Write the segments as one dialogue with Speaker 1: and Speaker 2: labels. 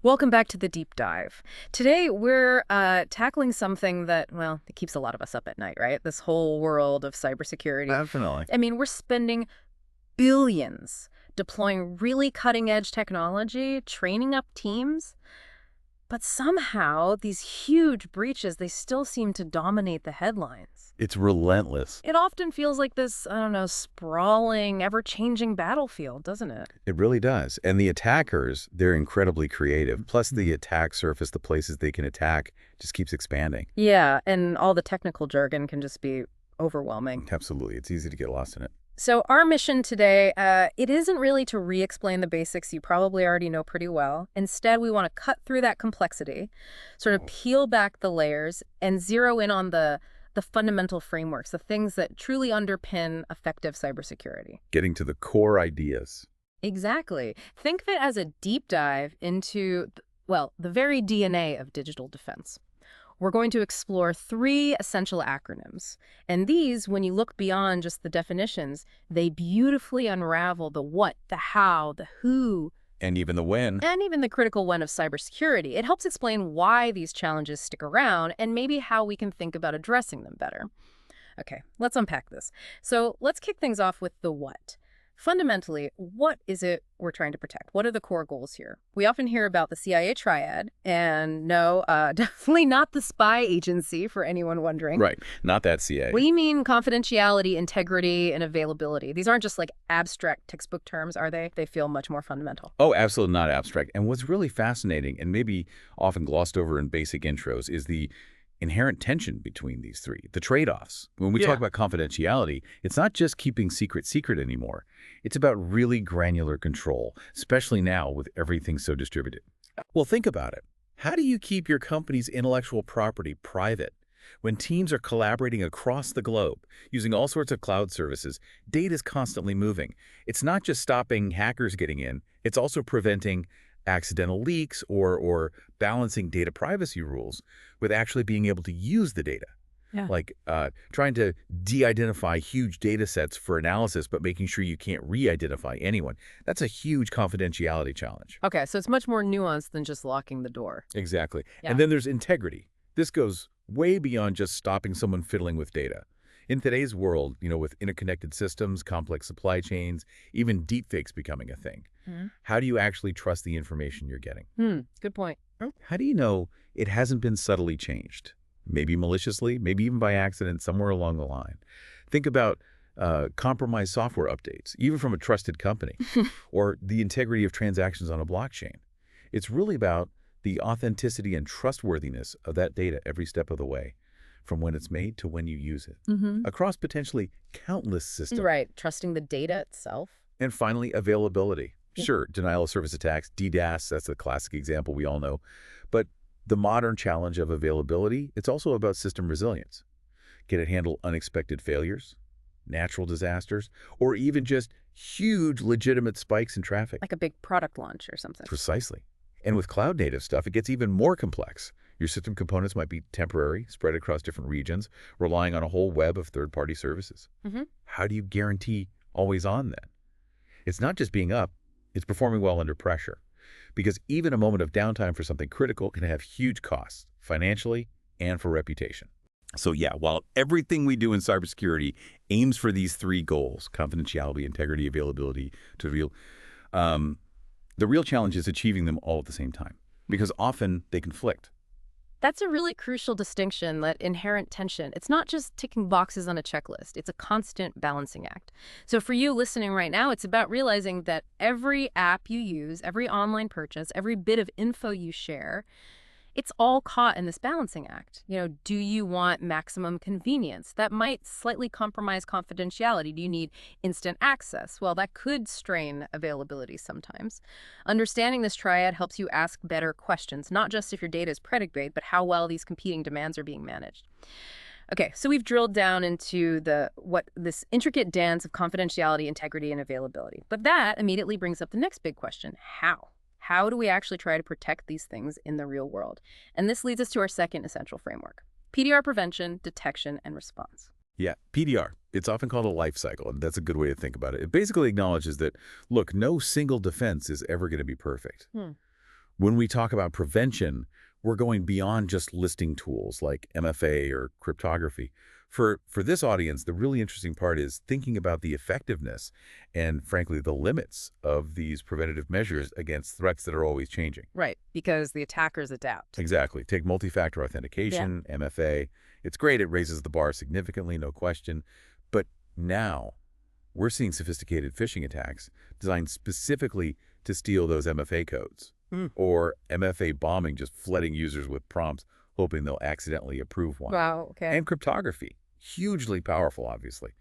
Speaker 1: Welcome back to the deep dive. Today, we're tackling something that, well, it keeps a lot of us up at night, right? This whole world of cybersecurity.
Speaker 2: Definitely.
Speaker 1: I mean, we're spending billions deploying really cutting-edge technology, training up teams, but somehow these huge breaches, they still seem to dominate the headlines.
Speaker 2: It's relentless.
Speaker 1: It often feels like this, I don't know, sprawling, ever-changing battlefield, doesn't it?
Speaker 2: It really does. And the attackers, they're incredibly creative. Plus, the attack surface, the places they can attack, just keeps expanding.
Speaker 1: Yeah, and all the technical jargon can just be overwhelming.
Speaker 2: Absolutely. It's easy to get lost in it.
Speaker 1: So our mission today, it isn't really to re-explain the basics you probably already know pretty well. Instead, we want to cut through that complexity, sort of peel back the layers, and zero in on the fundamental frameworks, the things that truly underpin effective cybersecurity.
Speaker 2: Getting to the core ideas.
Speaker 1: Exactly. Think of it as a deep dive into, well, the very DNA of digital defense. We're going to explore 3 essential acronyms. And these, when you look beyond just the definitions, they beautifully unravel the what, the how, the who,
Speaker 2: And even the when.
Speaker 1: and even the critical one of cybersecurity. It helps explain why these challenges stick around and maybe how we can think about addressing them better. Okay, let's unpack this. So let's kick things off with the what. Fundamentally, what is it we're trying to protect? What are the core goals here? We often hear about the CIA triad, and no, definitely not the spy agency, for anyone wondering.
Speaker 2: Right. Not that CA.
Speaker 1: We mean confidentiality, integrity, and availability. These aren't just like abstract textbook terms, are they? They feel much more fundamental.
Speaker 2: Oh, absolutely not abstract. And what's really fascinating, and maybe often glossed over in basic intros, is the inherent tension between these 3, the trade-offs. When we talk about confidentiality, it's not just keeping secret anymore. It's about really granular control, especially now with everything so distributed. Well, think about it. How do you keep your company's intellectual property private? When teams are collaborating across the globe, using all sorts of cloud services, data is constantly moving. It's not just stopping hackers getting in, it's also preventing accidental leaks or balancing data privacy rules with actually being able to use the data.
Speaker 1: Yeah.
Speaker 2: Like trying to de-identify huge data sets for analysis, but making sure you can't re-identify anyone. That's a huge confidentiality challenge.
Speaker 1: Okay, so it's much more nuanced than just locking the door.
Speaker 2: Exactly.
Speaker 1: Yeah.
Speaker 2: And then there's integrity. This goes way beyond just stopping someone fiddling with data. In today's world, with interconnected systems, complex supply chains, even deepfakes becoming a thing, how do you actually trust the information you're getting?
Speaker 1: Good point.
Speaker 2: How do you know it hasn't been subtly changed? Maybe maliciously, maybe even by accident somewhere along the line. Think about compromised software updates, even from a trusted company, or the integrity of transactions on a blockchain. It's really about the authenticity and trustworthiness of that data every step of the way, from when it's made to when you use it, across potentially countless systems.
Speaker 1: Right, trusting the data itself.
Speaker 2: And finally, availability.
Speaker 1: Yeah.
Speaker 2: Sure, denial of service attacks, DDoS, that's a classic example we all know. But the modern challenge of availability, it's also about system resilience. Can it handle unexpected failures, natural disasters, or even just huge legitimate spikes in traffic?
Speaker 1: Like a big product launch or something.
Speaker 2: Precisely. And with cloud-native stuff, it gets even more complex. Your system components might be temporary, spread across different regions, relying on a whole web of third-party services. How do you guarantee always on then? It's not just being up, it's performing well under pressure. Because even a moment of downtime for something critical can have huge costs, financially and for reputation. So yeah, while everything we do in cybersecurity aims for these 3 goals, confidentiality, integrity, availability, to reveal, the real challenge is achieving them all at the same time, because often they conflict.
Speaker 1: That's a really crucial distinction, that inherent tension. It's not just ticking boxes on a checklist. It's a constant balancing act. So for you listening right now, it's about realizing that every app you use, every online purchase, every bit of info you share, it's all caught in this balancing act. Do you want maximum convenience? That might slightly compromise confidentiality. Do you need instant access? Well, that could strain availability sometimes. Understanding this triad helps you ask better questions, not just if your data is predicate, but how well these competing demands are being managed. Okay, so we've drilled down into this intricate dance of confidentiality, integrity, and availability. But that immediately brings up the next big question: how? How do we actually try to protect these things in the real world? And this leads us to our second essential framework: PDR prevention, detection, and response.
Speaker 2: Yeah, PDR. It's often called a life cycle, and that's a good way to think about it. It basically acknowledges that, look, no single defense is ever going to be perfect. When we talk about prevention, we're going beyond just listing tools like MFA or cryptography. For this audience, the really interesting part is thinking about the effectiveness and, frankly, the limits of these preventative measures against threats that are always changing.
Speaker 1: Right, because the attackers adapt.
Speaker 2: Exactly. Take multi-factor authentication, MFA. It's great. It raises the bar significantly, no question. But now we're seeing sophisticated phishing attacks designed specifically to steal those MFA codes. Or MFA bombing, just flooding users with prompts, hoping they'll accidentally approve one.
Speaker 1: Wow, okay.
Speaker 2: And cryptography, hugely powerful, obviously.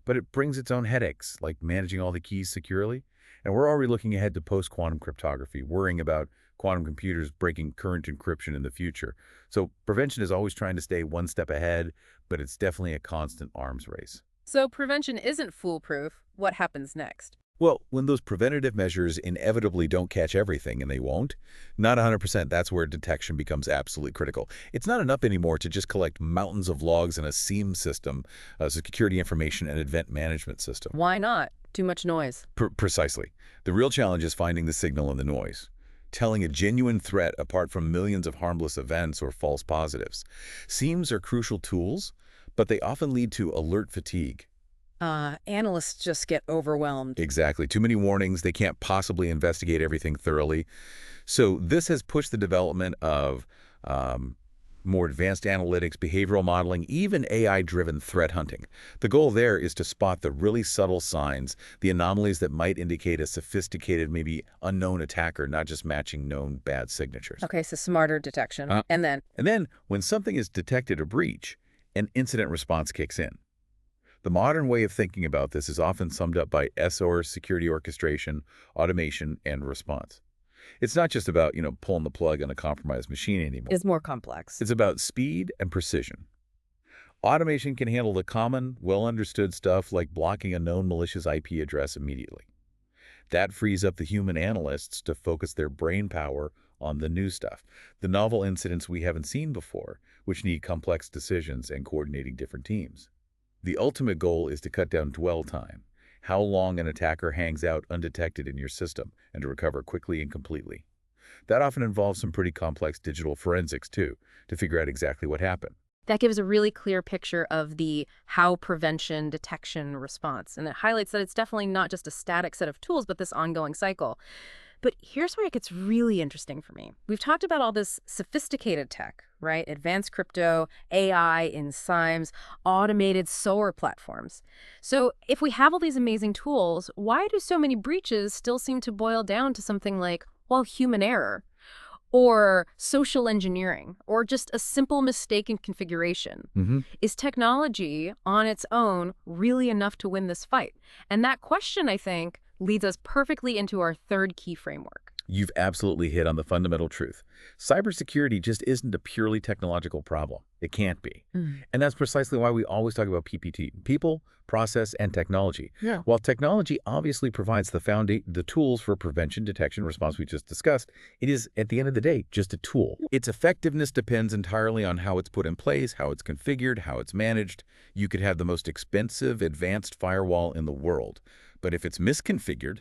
Speaker 2: But it brings its own headaches, like managing all the keys securely. And we're already looking ahead to post-quantum cryptography, worrying about quantum computers breaking current encryption in the future. So prevention is always trying to stay one step ahead, but it's definitely a constant arms race.
Speaker 1: So prevention isn't foolproof. What happens next?
Speaker 2: Well, when those preventative measures inevitably don't catch everything, and they won't, not 100%, that's where detection becomes absolutely critical. It's not enough anymore to just collect mountains of logs in a SIEM system, a security information and event management system.
Speaker 1: Why not? Too much noise.
Speaker 2: Precisely. The real challenge is finding the signal in the noise, telling a genuine threat apart from millions of harmless events or false positives. SIEMs are crucial tools, but they often lead to alert fatigue.
Speaker 1: Analysts just get overwhelmed.
Speaker 2: Exactly. Too many warnings. They can't possibly investigate everything thoroughly. So this has pushed the development of more advanced analytics, behavioral modeling, even AI-driven threat hunting. The goal there is to spot the really subtle signs, the anomalies that might indicate a sophisticated, maybe unknown attacker, not just matching known bad signatures.
Speaker 1: Okay, so smarter detection. And then,
Speaker 2: when something is detected a breach, an incident response kicks in. The modern way of thinking about this is often summed up by SOR, security orchestration, automation, and response. It's not just about, pulling the plug on a compromised machine anymore.
Speaker 1: it's more complex.
Speaker 2: It's about speed and precision. Automation can handle the common, well-understood stuff like blocking a known malicious IP address immediately. That frees up the human analysts to focus their brain power on the new stuff, the novel incidents we haven't seen before, which need complex decisions and coordinating different teams. The ultimate goal is to cut down dwell time, how long an attacker hangs out undetected in your system, and to recover quickly and completely. That often involves some pretty complex digital forensics, too, to figure out exactly what happened.
Speaker 1: That gives a really clear picture of the how prevention, detection, response. And it highlights that it's definitely not just a static set of tools, but this ongoing cycle. But here's where it gets really interesting for me. We've talked about all this sophisticated tech, right? Advanced crypto, AI in SIEMs, automated SOAR platforms. So if we have all these amazing tools, why do so many breaches still seem to boil down to something like, well, human error, or social engineering, or just a simple mistake in configuration? Is technology on its own really enough to win this fight? And that question, I think, leads us perfectly into our third key framework.
Speaker 2: You've absolutely hit on the fundamental truth. Cybersecurity just isn't a purely technological problem. It can't be. And that's precisely why we always talk about PPT, people, process, and technology. While technology obviously provides the tools for prevention, detection, response we just discussed, it is, at the end of the day, just a tool. Its effectiveness depends entirely on how it's put in place, how it's configured, how it's managed. You could have the most expensive, advanced firewall in the world, but if it's misconfigured,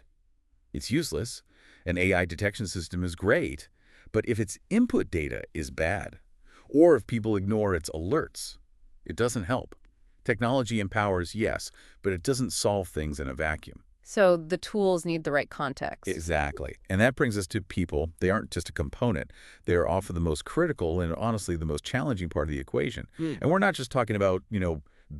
Speaker 2: it's useless. An AI detection system is great, but if its input data is bad, or if people ignore its alerts, it doesn't help. Technology empowers, yes, but it doesn't solve things in a vacuum.
Speaker 1: So the tools need the right context.
Speaker 2: Exactly. And that brings us to people. They aren't just a component. They are often the most critical and honestly the most challenging part of the equation. And we're not just talking about,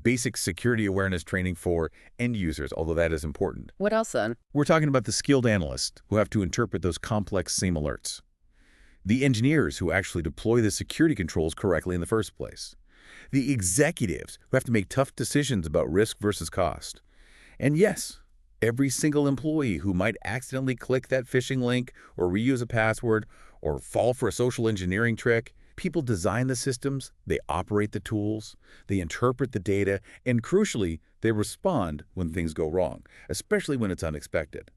Speaker 2: basic security awareness training for end users, although that is important.
Speaker 1: What else then?
Speaker 2: We're talking about the skilled analysts who have to interpret those complex SIEM alerts. The engineers who actually deploy the security controls correctly in the first place. The executives who have to make tough decisions about risk versus cost. And yes, every single employee who might accidentally click that phishing link or reuse a password or fall for a social engineering trick. People design the systems, they operate the tools, they interpret the data, and crucially, they respond when things go wrong, especially when it's unexpected.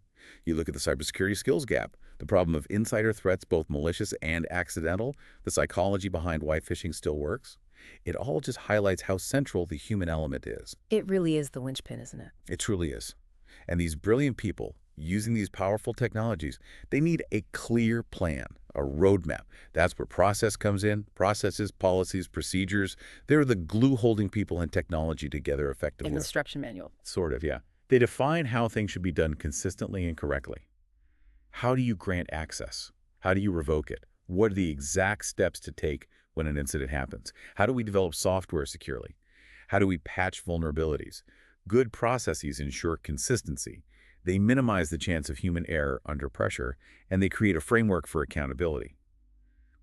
Speaker 2: You look at the cybersecurity skills gap, the problem of insider threats, both malicious and accidental, the psychology behind why phishing still works. It all just highlights how central the human element is.
Speaker 1: It really is the linchpin, isn't it?
Speaker 2: It truly is. And these brilliant people, using these powerful technologies, they need a clear plan, a roadmap. That's where process comes in. Processes, policies, procedures. They're the glue holding people and technology together
Speaker 1: An
Speaker 2: effectively.
Speaker 1: instruction manual.
Speaker 2: Sort of, yeah. They define how things should be done consistently and correctly. How do you grant access? How do you revoke it? What are the exact steps to take when an incident happens? How do we develop software securely? How do we patch vulnerabilities? Good processes ensure consistency. They minimize the chance of human error under pressure, and they create a framework for accountability.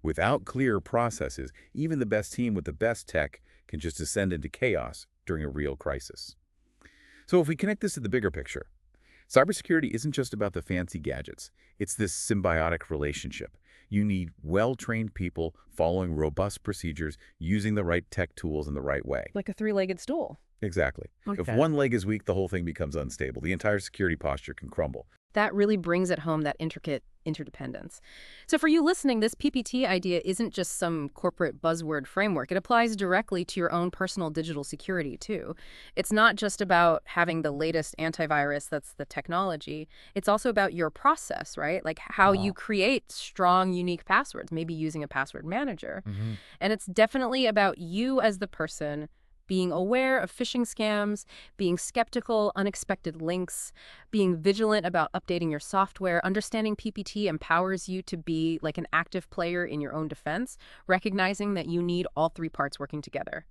Speaker 2: Without clear processes, even the best team with the best tech can just descend into chaos during a real crisis. So if we connect this to the bigger picture, cybersecurity isn't just about the fancy gadgets. It's this symbiotic relationship. You need well-trained people following robust procedures, using the right tech tools in the right way.
Speaker 1: Like a three-legged stool.
Speaker 2: Exactly. If
Speaker 1: Okay.
Speaker 2: one leg is weak, the whole thing becomes unstable. The entire security posture can crumble.
Speaker 1: That really brings it home, that intricate interdependence. So for you listening, this PPT idea isn't just some corporate buzzword framework. It applies directly to your own personal digital security, too. It's not just about having the latest antivirus, that's the technology. It's also about your process, right? Like how you create strong, unique passwords, maybe using a password manager.
Speaker 2: Mm-hmm.
Speaker 1: And it's definitely about you as the person being aware of phishing scams, being skeptical, unexpected links, being vigilant about updating your software. Understanding PPT empowers you to be like an active player in your own defense, recognizing that you need all three parts working together.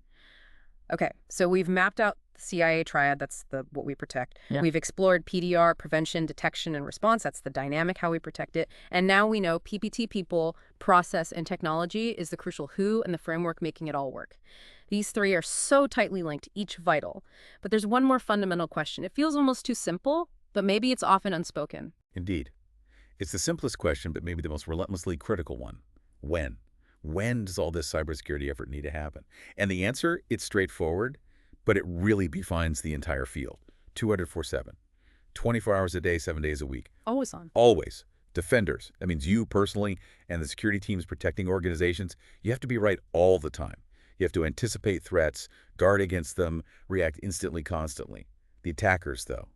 Speaker 1: Okay, so we've mapped out the CIA triad, that's what we protect.
Speaker 3: Yeah.
Speaker 1: We've explored PDR, prevention, detection, and response, that's the dynamic, how we protect it. And now we know PPT, people, process, and technology is the crucial who and the framework making it all work. These three are so tightly linked, each vital. But there's one more fundamental question. It feels almost too simple, but maybe it's often unspoken.
Speaker 2: Indeed. It's the simplest question, but maybe the most relentlessly critical one. When? When does all this cybersecurity effort need to happen? And the answer, it's straightforward, but it really defines the entire field. 24/7. 24 hours a day, 7 days a week.
Speaker 1: Always on.
Speaker 2: Always. Defenders. That means you personally and the security teams protecting organizations. You have to be right all the time. You have to anticipate threats, guard against them, react instantly, constantly. The attackers, though,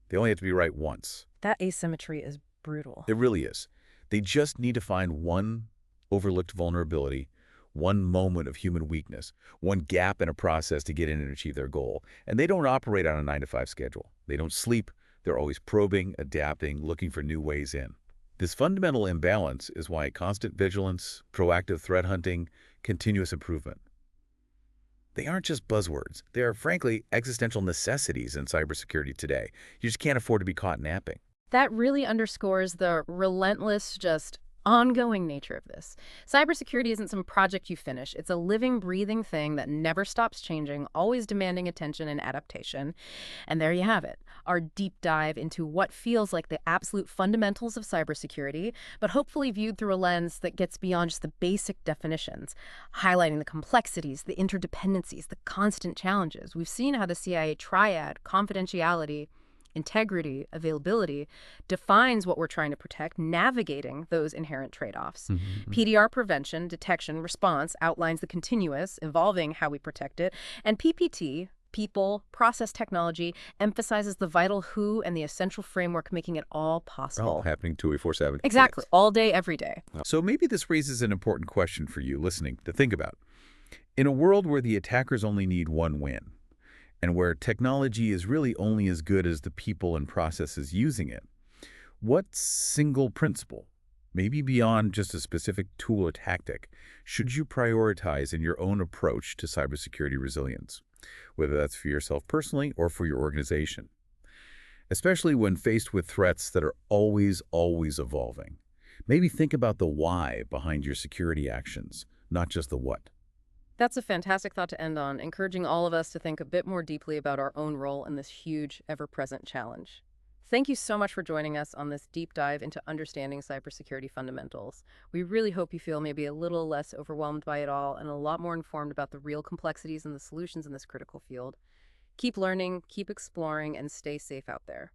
Speaker 2: they only have to be right once.
Speaker 1: That asymmetry is brutal.
Speaker 2: It really is. They just need to find one overlooked vulnerability, one moment of human weakness, one gap in a process to get in and achieve their goal. And they don't operate on a 9-to-5 schedule. They don't sleep. They're always probing, adapting, looking for new ways in. This fundamental imbalance is why constant vigilance, proactive threat hunting, continuous improvement. They aren't just buzzwords. They are, frankly, existential necessities in cybersecurity today. You just can't afford to be caught napping.
Speaker 1: That really underscores the relentless, just ongoing nature of this. Cybersecurity isn't some project you finish. It's a living, breathing thing that never stops changing, always demanding attention and adaptation. And there you have it, our deep dive into what feels like the absolute fundamentals of cybersecurity, but hopefully viewed through a lens that gets beyond just the basic definitions, highlighting the complexities, the interdependencies, the constant challenges. We've seen how the CIA triad, confidentiality, integrity, availability, defines what we're trying to protect, navigating those inherent trade-offs.
Speaker 2: Mm-hmm.
Speaker 1: PDR, prevention, detection, response, outlines the continuous, evolving how we protect it. And PPT, people, process technology, emphasizes the vital who and the essential framework making it all possible.
Speaker 2: All happening 24/7.
Speaker 1: Exactly. All day, every day.
Speaker 2: So maybe this raises an important question for you listening to think about. In a world where the attackers only need one win, and where technology is really only as good as the people and processes using it, what single principle, maybe beyond just a specific tool or tactic, should you prioritize in your own approach to cybersecurity resilience, whether that's for yourself personally or for your organization? Especially when faced with threats that are always evolving. Maybe think about the why behind your security actions, not just the what.
Speaker 1: That's a fantastic thought to end on, encouraging all of us to think a bit more deeply about our own role in this huge, ever-present challenge. Thank you so much for joining us on this deep dive into understanding cybersecurity fundamentals. We really hope you feel maybe a little less overwhelmed by it all and a lot more informed about the real complexities and the solutions in this critical field. Keep learning, keep exploring, and stay safe out there.